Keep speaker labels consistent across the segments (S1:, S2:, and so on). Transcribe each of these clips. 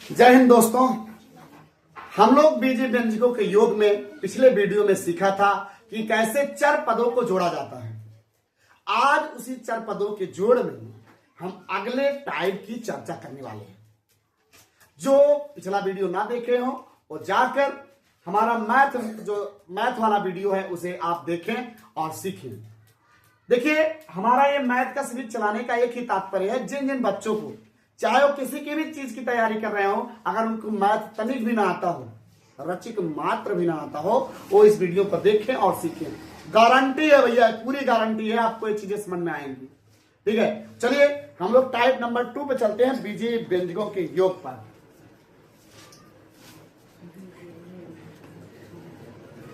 S1: जय हिंद दोस्तों। हम लोग बीजीय व्यंजकों के योग में पिछले वीडियो में सीखा था कि कैसे चर पदों को जोड़ा जाता है। आज उसी चर पदों के जोड़ में हम अगले टाइप की चर्चा करने वाले हैं। जो पिछला वीडियो ना देखे हो वो जाकर हमारा मैथ वाला वीडियो है उसे आप देखें और सीखें। देखिए, हमारा ये मैथ का सीरीज चलाने का एक ही तात्पर्य है, जिन जिन बच्चों को चाहे वो किसी की भी चीज की तैयारी कर रहे हो, अगर उनको मैथ तनिक भी ना आता हो, रचिक मात्र भी ना आता हो, वो इस वीडियो को देखें और सीखें। गारंटी है भैया, पूरी गारंटी है, आपको ये चीजें समझ में आएंगी। ठीक है, चलिए हम लोग टाइप नंबर 2 पे चलते हैं, बीजीय व्यंजकों के योग पर।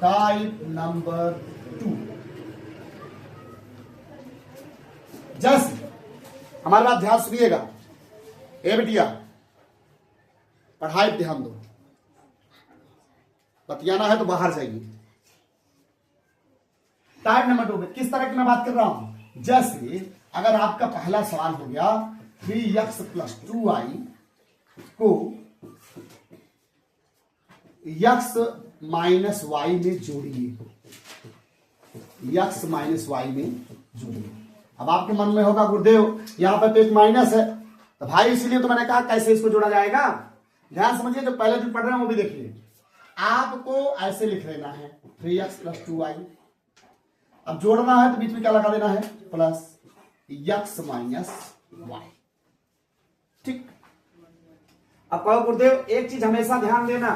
S1: टाइप नंबर 2, जैसे हमारे बात ध्यान सुनिएगा। ए बेटिया, पढ़ाई ध्यान दो, बतियाना है तो बाहर जाइए। टाइप नंबर 2 में किस तरह की मैं बात कर रहा हूं, जैसे अगर आपका पहला सवाल हो गया 3x + 2y को x - y में जोड़िए, x - y में जोड़िए। अब आपके मन में होगा गुरुदेव यहां पर तो एक माइनस है, तो भाई इसीलिए तो मैंने कहा कैसे इसको जोड़ा जाएगा। ध्यान समझिए, जो पहले दिन पढ़ रहे हैं वो भी देखिए। आपको ऐसे लिख लेना है 3x + 2y। अब जोड़ना है तो बीच में क्या लगा देना है, प्लस x - y। ठीक। अब कहो गुरुदेव एक चीज हमेशा ध्यान देना,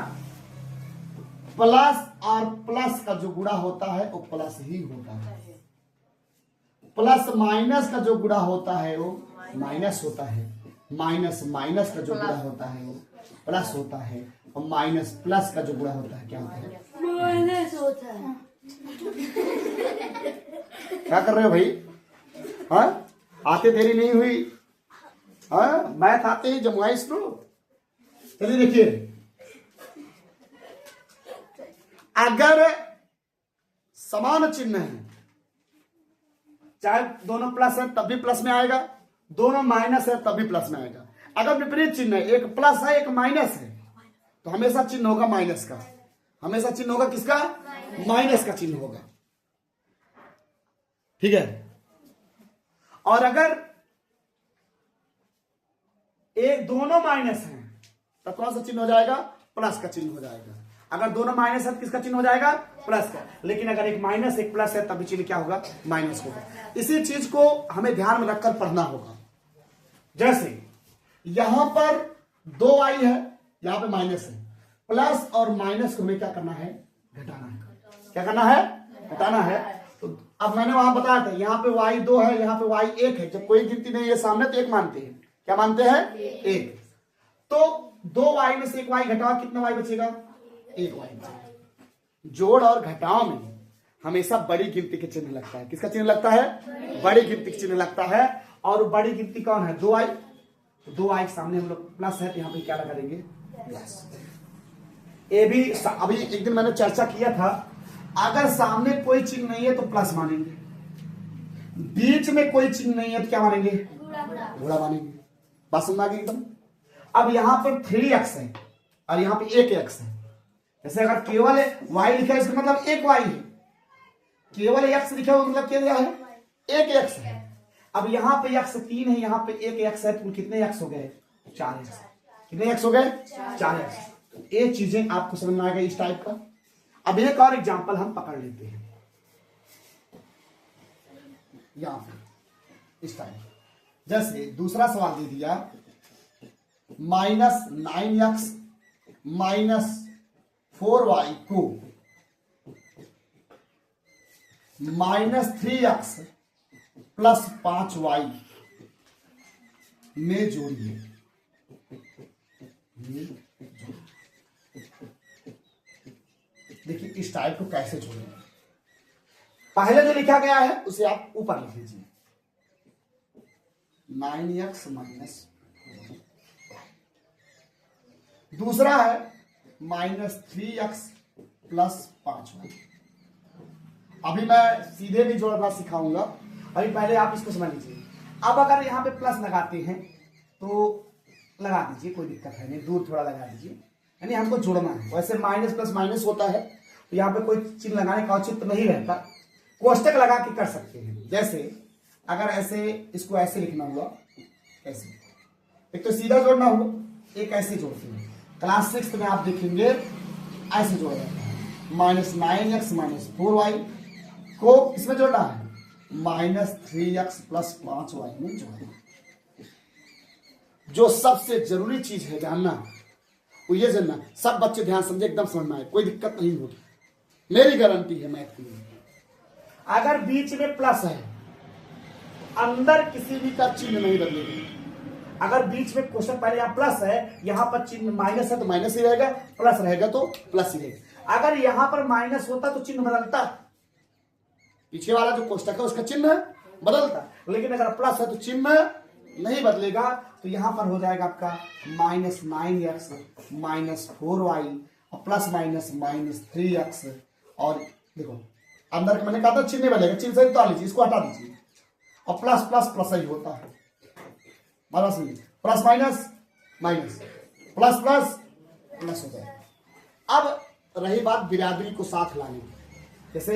S1: प्लस और प्लस का जो गुणा होता है वो प्लस ही होता है, प्लस माइनस का जो गुणा होता है वो माइनस होता है, माइनस माइनस का जो गुणा होता है वो प्लस होता है, और माइनस प्लस का जो गुणा होता है क्या होता है, माइनस होता है। क्या कर रहे हो भाई? हाँ, आते देरी नहीं हुई। हाँ, मैथ आते ही जमुआई शुरू। चलिए देखिए, अगर समान चिन्ह है, चाहे दोनों प्लस है तब भी प्लस में आएगा, दोनों माइनस है तब भी प्लस में आएगा। अगर विपरीत चिन्ह है, एक प्लस है एक माइनस है, तो हमेशा चिन्ह होगा माइनस का। हमेशा चिन्ह होगा किसका? माइनस का चिन्ह होगा। ठीक है। और अगर एक दोनों माइनस है तब कौन सा चिन्ह हो जाएगा? प्लस का चिन्ह हो जाएगा। अगर दोनों माइनस है तो किसका चिन्ह हो जाएगा? प्लस का। लेकिन अगर एक माइनस एक प्लस है तभी चिन्ह क्या होगा? माइनस होगा। इसी चीज को हमें ध्यान में रखकर पढ़ना होगा। जैसे यहां पर 2y है, यहां पे माइनस है, प्लस और माइनस को हमें क्या करना है? घटाना है। क्या करना है? घटाना है। तो अब मैंने वहां बताया था, यहां पे y2 है, यहां पे y1 है। जब कोई गिनती नहीं है सामने तो 1 मानते हैं। क्या मानते हैं? 1। तो 2y में से 1y घटाओ, कितना y बचेगा? 1y। जोड़ और घटाव में हमेशा बड़ी गिनती के चिन्ह लगता है। किसका चिन्ह लगता है? बड़ी गिनती के चिन्ह लगता है। और बड़ी गिनती कौन है? 2y। 2y के सामने हम लोग प्लस है तो यहां पे क्या लगा देंगे? प्लस। ये भी अभी एक दिन मैंने चर्चा किया था, अगर सामने कोई चिन्ह नहीं है तो प्लस मानेंगे, बीच में कोई चिन्ह नहीं है तो क्या मानेंगे? गुणा मानेंगे। बात समझ आ गई एकदम। अब यहां पर 3x है और यहां पे 1x है। जैसे अगर केवल y लिखा है इसका मतलब 1y है, केवल x लिखा है मतलब क्या है? 1x है। अब यहाँ पे x 3 है, यहाँ पे 1x है, तो कितने x हो गए? 4x। कितने x हो गए? 4x। ये चीजें आपको समझ में आएगा इस टाइप का। अब एक और एग्जांपल हम पकड़ लेते हैं, यहां पे इस टाइप। जैसे दूसरा सवाल दे दिया -9x - 4y को -3x + 5y में जोड़िए। देखिए इस टाइप को कैसे जोड़ेंगे। पहले जो लिखा गया है उसे आप ऊपर लिख लीजिए, 9x - दूसरा है -3x + 5y। अभी मैं सीधे भी जोड़ना सिखाऊंगा, अभी पहले आप इसको समझ लीजिए। अब अगर यहां पे प्लस लगाते हैं तो लगा लगा दीजिए, कोई दिक्कत है नहीं, दूर थोड़ा लगा दीजिए, यानी हमको जोड़ना है। वैसे माइनस प्लस माइनस होता है तो यहाँ पे कोई चिन्ह लगाने का औचित्य नहीं रहता, कोष्टक लगा के कर सकते हैं। जैसे अगर ऐसे इसको ऐसे लिखना हुआ, ऐसे एक तो सीधा जोड़ना हुआ, एक ऐसे जोड़ते हैं। क्लास 6 में आप देखेंगे ऐसे जोड़ा जाता है, -9x - 4y को इसमें जोड़ना है, -3x + 5y में जोड़ना। जो सबसे जरूरी चीज है जानना, वो ये जानना, सब बच्चे ध्यान समझे, एकदम समझना है, कोई दिक्कत नहीं होगी, मेरी गारंटी है मैथ के लिए। अगर बीच में प्लस है, अंदर किसी भी का चिन्ह नहीं बदलेगा। अगर बीच में क्वेश्चन पहले यहाँ प्लस है, यहाँ पर चिन्ह माइनस है तो माइनस ही रहेगा, प्लस रहेगा तो प्लस ही रहेगा। अगर यहाँ पर माइनस होता तो चिन्ह बदलता, पीछे वाला जो कोष्टक है उसका चिन्ह बदलता, लेकिन अगर प्लस है तो चिन्ह नहीं बदलेगा। तो यहां पर हो जाएगा आपका -9x - 4y और प्लस माइनस -3x। और देखो अंदर मैंने कहा था चिन्ह बदलेगा, चिन्ह सही तो लीजिए, इसको हटा दीजिए, और प्लस प्लस प्लस ही होता है, plus minus minus, plus plus plus होता है। अब रही बात बिरादरी को साथ लाने की, जैसे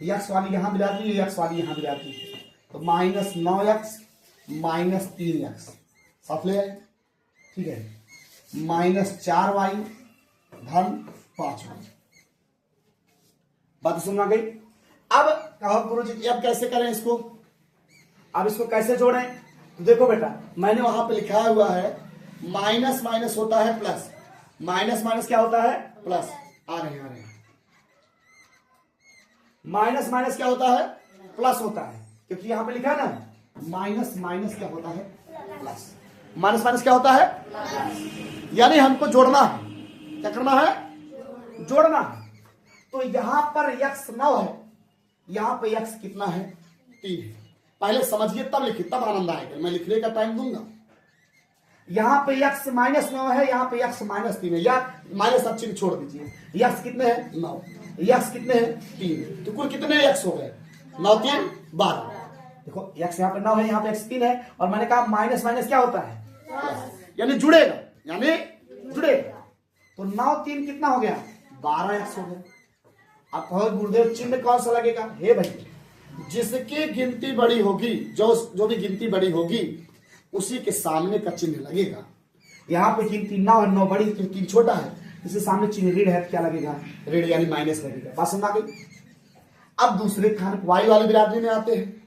S1: यक्स वाली यहां बिरादरी है, यक्स वाली यहां बिरादरी है, तो -9x - 3x साथ ले आए, ठीक है, -4y धन 5y। बात समझ आ गई। अब कहो गुरु जी अब कैसे करें इसको, अब इसको कैसे जोड़ें? तो देखो बेटा, मैंने वहां पे लिखा हुआ है माइनस माइनस होता है प्लस, माइनस माइनस क्या होता है प्लस, आ रहे हैं माइनस माइनस क्या होता है प्लस होता है, क्योंकि यहां पे लिखा है ना माइनस माइनस क्या होता है प्लस, माइनस माइनस क्या होता है, यानी हमको जोड़ना है, क्या करना है जोड़ना है। तो यहां पर x 9 है, यहां पे x कितना है 3 है। पहले समझिए तब लिखिए, तब आनंद आएगा, मैं लिखने का टाइम दूंगा। यहां पे x -9 है, यहां पे x -3 है, या माइनस अब चिन्ह छोड़ दीजिए। x कितने हैं 9, x कितने हैं 3, तो कुल कितने x हो गए 9 3 12। देखो x यहाँ पे 9 है, यहाँ पे x 3 है, और मैंने कहा माइनस माइनस क्या होता है यानी जुड़ेगा, यानी जुड़ेगा। तो 9 3 कितना हो गया 12x हो गया। अब कहो गुरुदेव चिन्ह कौन सा लगेगा? हे भाई, जिसकी गिनती बड़ी होगी, जो भी गिनती बड़ी होगी उसी के सामने का चिन्ह लगेगा। यहाँ पे गिनती 9 है, 9 बड़ी तो 3 छोटा है, इसके सामने चिन्ह ऋण है, क्या लगेगा ऋण यानी माइनस लगेगा। बात समझ आ गई। अब दूसरे खान वाई वाली बिरादरी में आते हैं,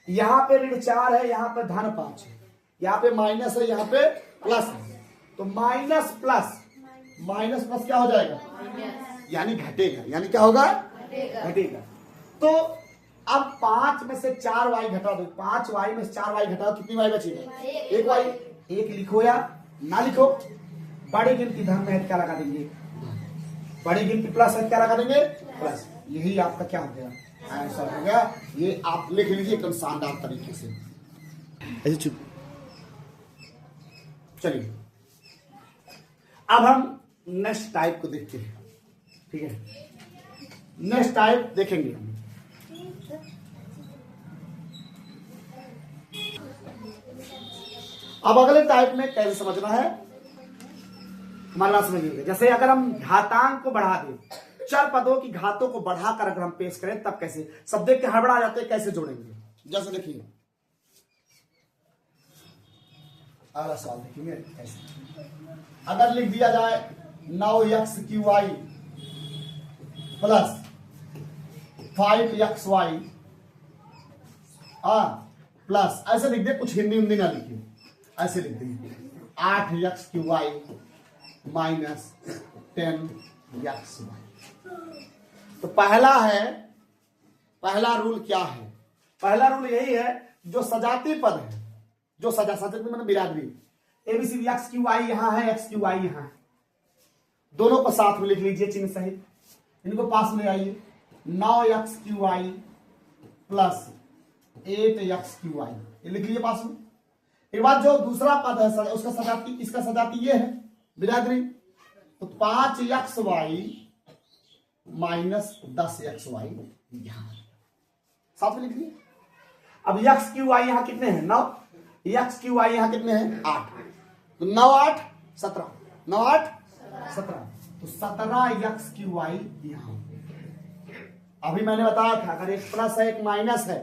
S1: यहाँ पे ऋण 4 है, यहाँ पे धन 5 है, यहाँ पे माइनस है, यहाँ पे प्लस है, तो माइनस प्लस माइनस प्लस क्या हो जाएगा यानी घटेगा, यानी क्या होगा घटेगा। तो अब 5 में से 4y घटा दो, 5y में से 4y घटाओ, कितनी y बचेगा 1y। 1 लिखो या ना लिखो, बड़ी गिनती धन में है क्या लगा देंगे, बड़ी गिनती प्लस है क्या लगा देंगे प्लस। यही आपका क्या हो गया आंसर हो गया। ये आप लिख लीजिए एकदम शानदार तरीके से ऐसे चुप। चलिए अब हम नेक्स्ट टाइप को देखते हैं, ठीक है, नेक्स्ट टाइप देखेंगे हम। अब अगले टाइप में कैसे समझना है हमारा समझिएगा। जैसे अगर हम घातांक को बढ़ा दें, चर पदों की घातों को बढ़ाकर अगर हम पेश करें तब कैसे, सब देख के हड़बड़ा जाते हैं, कैसे जोड़ेंगे। जैसे देखिए अगला सवाल देखेंगे कैसे। अगर लिख दिया जाए 9xqy प्लस 5xy प्लस, ऐसे लिख दे, कुछ हिंदी हिंदी ना लिखिए, ऐसे लिख देंगे 8xqy माइनस 10xy। तो पहला पहला रूल क्या है? पहला रूल यही है, जो सजाती पद है, जो सजाती मतलब बिरादरी, एबीसी एक्स क्यू वाई यहां है, एक्स क्यू वाई यहां है, दोनों को साथ में लिख लीजिए चिन्ह सहित, इनको पास में आइए। 9xqy प्लस 8xqy ये लिख लीजिए पास में। एक बात जो दूसरा पद है उसका सजाती, इसका सजाती ये है बिरादरी, तो 5xy माइनस 10xy यहां साथ में लिख लीजिए। अब xqy यहां कितने हैं 9, xqy यहां कितने हैं 8, तो 9 8 17, 9 8 17, तो 17x3y यहाँ। अभी मैंने बताया था अगर एक प्लस है एक माइनस है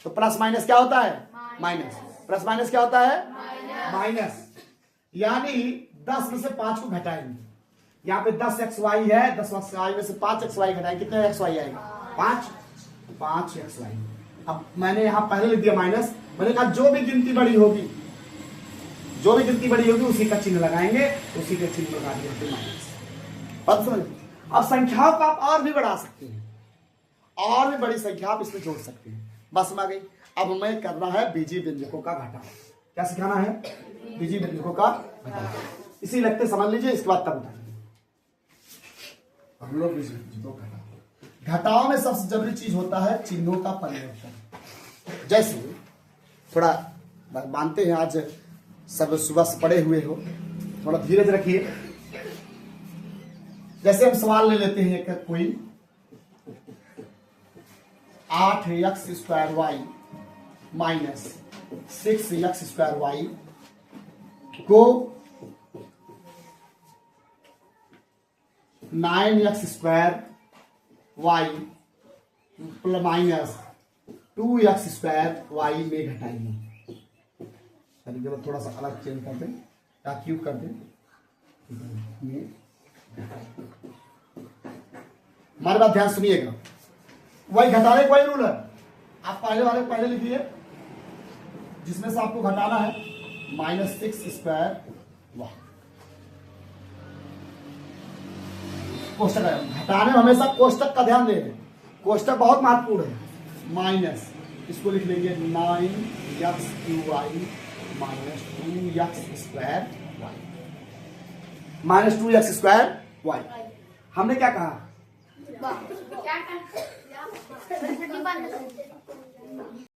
S1: तो प्लस माइनस क्या होता है? माइनस। प्लस माइनस क्या होता है? माइनस। यानी 10 में से 5 को घटाएंगे। यहाँ पे 10xy है, 10xy में से 5xy घटाएंगे, कितने xy आएगा? 5xy। अब मैंने यहाँ पहले लिख दिया माइनस, मैंने कहा जो भी गिनती बड़ी होगी, जो भी गिनती बड़ी होगी उसी का चिन्ह लगाएंगे, उसी का चिन्ह लगा दिया माइनस। बात समझ? अब संख्याओं को आप और भी बढ़ा सकते हैं, और भी बड़ी संख्या आप इसमें जोड़ सकते हैं। बस में आ गई। अब हमें करना है बीजी व्यंजकों का घटाव। क्या सिखाना है? बीजी व्यंजकों का घटाव। इसी लगते समझ लीजिए, इसके बाद तब बताएंगे हम लोग बीजी व्यंजकों का घटाव। घटाव में सबसे जरूरी चीज होता है चिन्हों का परिवर्तन। जैसे थोड़ा मानते हैं आज सब सुबह से पड़े हुए हो, थोड़ा धीरे से रखिए। जैसे हम सवाल ले लेते हैं कि कोई 8x² y minus 6x² y को 9x² y plus minus 2x² y में घटाएंगे। चलिए थोड़ा सा अलग चेंज कर दें या क्यूब कर दें। हमारे बात ध्यान सुनिएगा, वही घटाने का वही रूल है। आप पहले वाले पहले लिखिए जिसमें से आपको घटाना है -6² y। कोष्टक घटाने में हमेशा कोष्टक का ध्यान दें, कोष्टक बहुत महत्वपूर्ण है। माइनस इसको लिख लेंगे 9x3y minus 2x² y minus 2x² y। हमने क्या कहा?